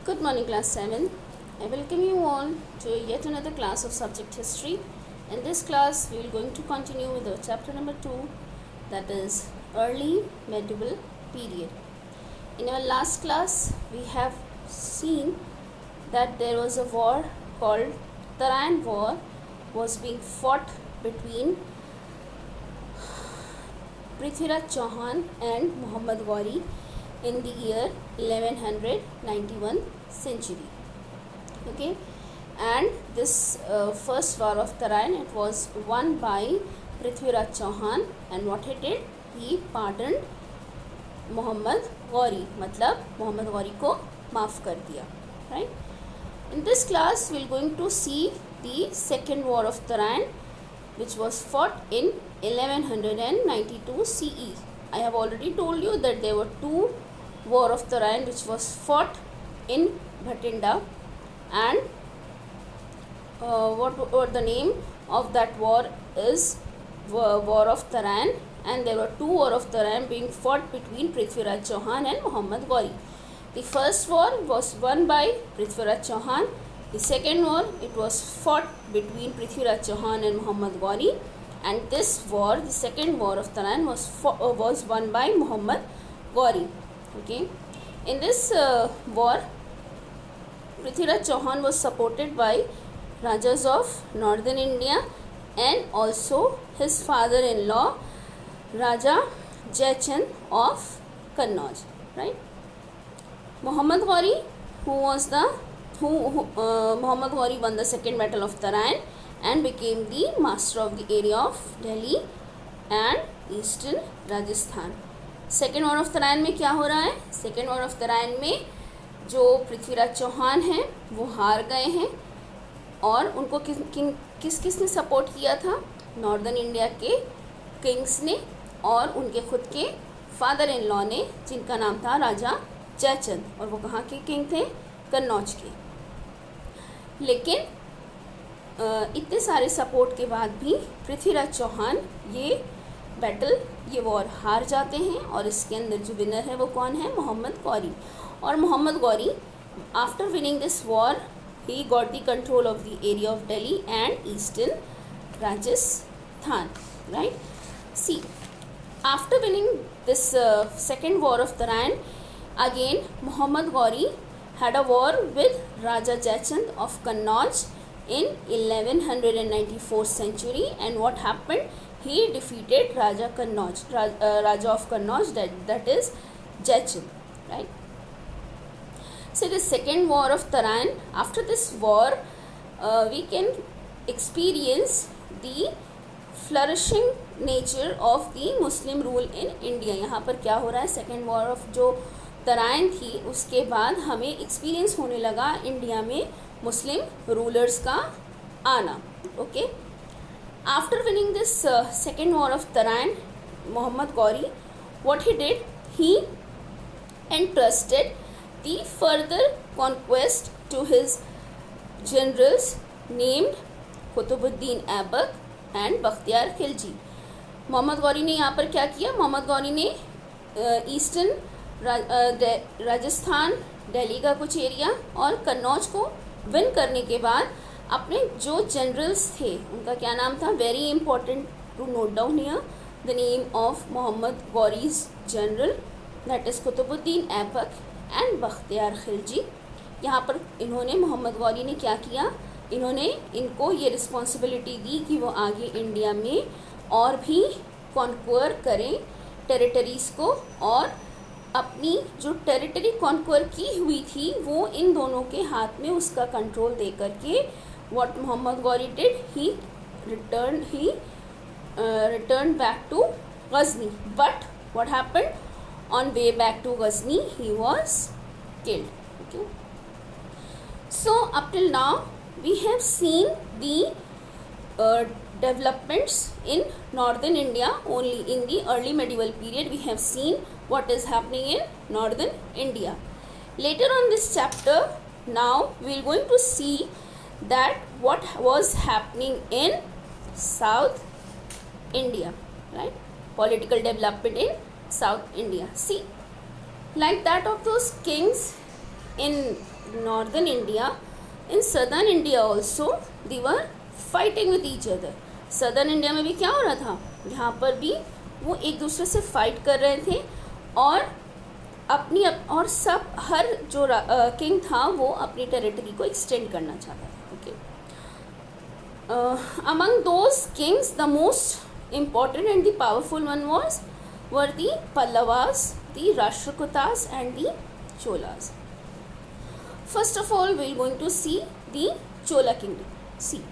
Good morning, class 7. I welcome you all to yet another class of subject history. In this class, we are going to continue with the chapter number 2, that is early medieval period. In our last class, we have seen that there was a war called Tarain War was being fought between Prithviraj Chauhan and Muhammad Ghori in the year 1191 century. Okay, and this first war of Tarain, it was won by Prithviraj Chauhan, and what he did, he pardoned Muhammad Ghori, मतलब Muhammad Ghori को माफ़ कर दिया, right? In this class we are going to see the second war of Tarain, which was fought in 1192 CE. I have already told you that there were two war of Tarain which was fought in Bhatinda, and what the name of that war is War of Tarain, and there were two war of Tarain being fought between Prithviraj Chauhan and Muhammad Ghori. The first war was won by Prithviraj Chauhan. The second war, it was fought between Prithviraj Chauhan and Muhammad Ghori, and this war, the second war of Tarain, was won by Muhammad Ghori. Okay, in this war, Prithviraj Chauhan was supported by Rajas of northern India and also his father-in-law Raja Jaichand of Kannauj. Right, Muhammad Ghori, Muhammad Ghori won the second battle of Tarain and became the master of the area of Delhi and eastern Rajasthan. Second war of Tarain में क्या हो रहा है? Second war of Tarain में जो पृथ्वीराज चौहान हैं वो हार गए हैं, और उनको किस ने सपोर्ट किया था? नॉर्दर्न इंडिया के किंग्स ने और उनके खुद के फादर इन लॉ ने, जिनका नाम था राजा जयचंद, और वो कहाँ के किंग थे? कन्नौज के. लेकिन इतने सारे सपोर्ट के बाद भी पृथ्वीराज चौहान ये वॉर हार जाते हैं, और इसके अंदर जो विनर है वो कौन है? मोहम्मद गौरी. और Muhammad Ghori, after winning this war, he got the control of the area of Delhi and eastern Rajasthan. Right, see, after winning this second war of Tarain, again Muhammad Ghori had a war with Raja Jaichand of Kannauj in 1194 century, and what happened? He defeated Raja Kannauj, Raja of Kannauj, that is Jaichand. Right. So the second war of Tarain. After this war, we can experience the flourishing nature of the Muslim rule in India. यहाँ पर क्या हो रहा है? Second war of जो तराइन थी, उसके बाद हमें एक्सपीरियंस होने लगा इंडिया में मुस्लिम रूलर्स का आना. Okay, after winning this second war of Tarain, Muhammad Ghori, what he did, he entrusted the further conquest to his generals named Qutbuddin Aibak and Bakhtiyar Khilji. Muhammad Ghori ने यहाँ पर क्या किया? मोहम्मद गौरी ने ईस्टर्न राजस्थान, दिल्ली का कुछ एरिया और कन्नौज को विन करने के बाद अपने जो जनरल्स थे, उनका क्या नाम था? Very important to note down here the name of Muhammad Ghori's general, that is Qutbuddin Aibak and Bakhtiyar Khilji. यहाँ पर इन्होंने, मोहम्मद गौरी ने क्या किया? इन्होंने इनको ये रिस्पॉन्सिबिलिटी दी कि वो आगे इंडिया में और भी कॉन्क्वर करें टेरिटरीज़ को, और अपनी जो टेरिटरी कॉन्क्वर की हुई थी वो इन दोनों के हाथ में उसका कंट्रोल दे करके, what Muhammad Ghori did, he return back to Ghazni. But what happened? On way back to Ghazni he was killed. Okay, so up till now we have seen the developments in northern India. Only in the early medieval period we have seen what is happening in northern India. Later on this chapter, now we are going to see that what was happening in South India, right? Political development in South India. See, like that of those kings in northern India, in southern India also they were fighting with each other. southern India में भी क्या हो रहा था, यहाँ पर भी वो एक दूसरे से फाइट कर रहे थे और और सब हर जो किंग था वो अपनी टेरिटरी को एक्सटेंड करना चाहता था. Okay, among those Kings the most important and the powerful one were the Pallavas, the Rashtrakutas and the Cholas. First of all, we are going to see the Chola kingdom. See,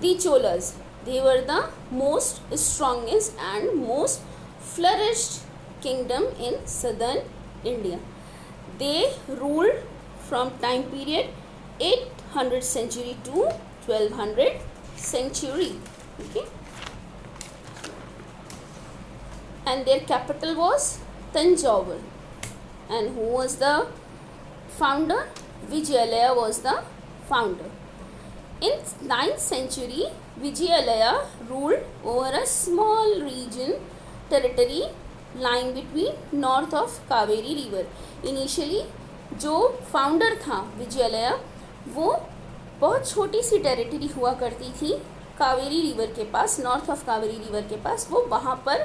the Cholas, they were the most strongest and most flourished kingdom in southern India. They ruled from time period 800 century to 1200 century. Okay. And their capital was Tanjore. And who was the founder? Vijayalaya was the founder. In 9th century, Vijayalaya ruled over a small region, territory lying between north of Kaveri river. Initially, जो founder था विजयालया, वो बहुत छोटी सी territory हुआ करती थी Kaveri river के पास, नॉर्थ ऑफ कावेरी रिवर के पास. वो वहाँ पर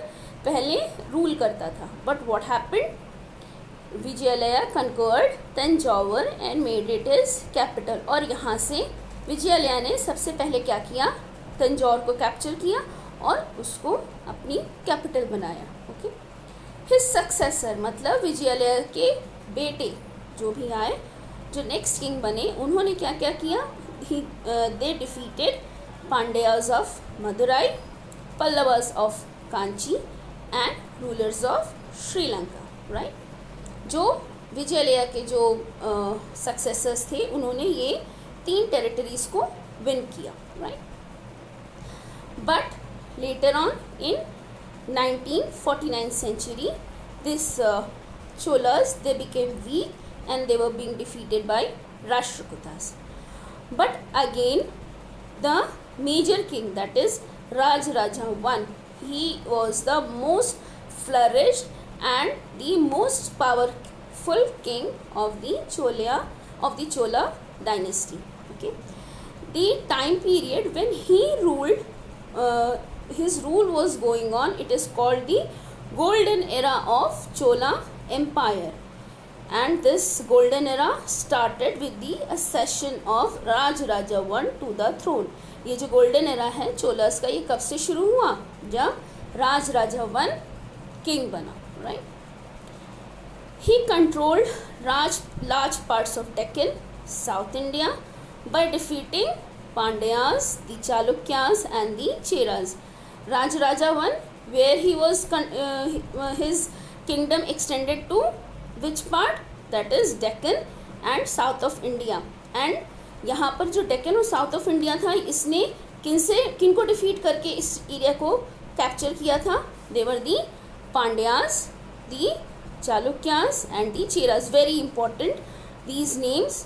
पहले रूल करता था. But what happened, Vijayalaya conquered Tanjore and made it his capital. और यहाँ से विजयालया ने सबसे पहले क्या किया, तंजौर को कैप्चर किया और उसको अपनी कैपिटल बनाया. ओके, हिज सक्सेसर मतलब विजयालया के बेटे जो भी आए, जो नेक्स्ट किंग बने, उन्होंने क्या क्या किया. They defeated Pandyas of Madurai, Pallavas of Kanchi and rulers of Sri Lanka. Right, जो विजयालया के जो सक्सेसर्स थे उन्होंने ये 3 टेरिटरीज को विन किया. Right, but later on in 1949 century, this Cholas, they became weak and they were being defeated by Rashtrakutas. But again, the major king, that is Rajaraja I, he was the most flourished and the most powerful king of the Chola dynasty. Okay, the time period when he ruled, his rule was going on, it is called the golden era of Chola empire. And this golden era started with the accession of Rajaraja I to the throne. ये जो golden era है चोलास का, ये कब से शुरू हुआ, जब राजराजा I king बना. Right, he controlled large parts of Deccan, South India, by defeating Pandyas, the Chalukyas and the Cheras. Rajaraja I, where he was his kingdom extended to which part, that is Deccan and South of India. And यहाँ पर जो डेक्कन और south of India था, इसने किनको defeat करके इस area को कैप्चर किया था. They were the Pandyas, the Chalukyas and the Cheras. Very important these names,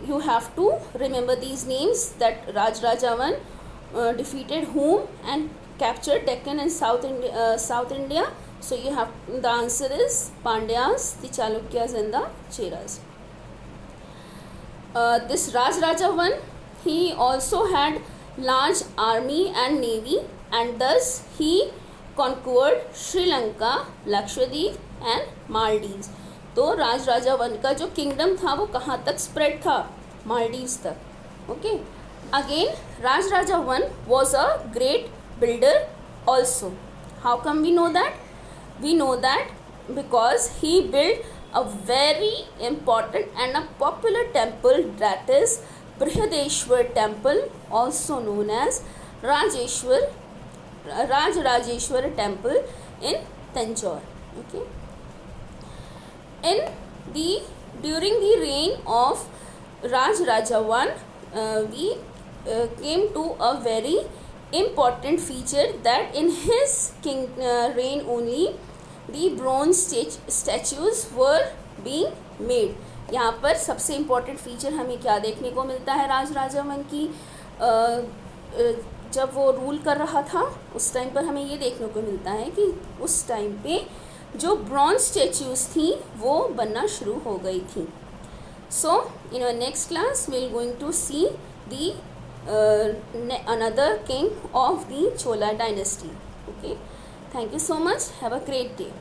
you have to remember these names, that Rajaraja I defeated whom and captured Deccan and South India. So you have, the answer is Pandyas, the Chalukyas and the Cheras. This Rajaraja I, he also had large army and navy, and thus he conquered Sri Lanka, Lakshadweep and Maldives. तो Rajaraja I का जो kingdom था वो कहाँ तक spread था, मालदीव्स तक. Okay, again Rajaraja I was a great builder also. How come we know that? We know that because he built a very important and a popular temple, that is Brihadeshwar temple, also known as Rajarajeshwar temple in Tanjore. Okay, during the reign of Rajaraja I, we came to a very important feature, that in his reign only the bronze statues were being made. यहाँ पर सबसे important feature हमें क्या देखने को मिलता है Rajaraja I की, जब वो रूल कर रहा था उस टाइम पर हमें ये देखने को मिलता है कि उस टाइम पे जो ब्रॉन्ज स्टैच्यूज़ थी वो बनना शुरू हो गई थी. So in our next class we are going to see the another king of the Chola dynasty. Okay, thank you so much. Have a great day.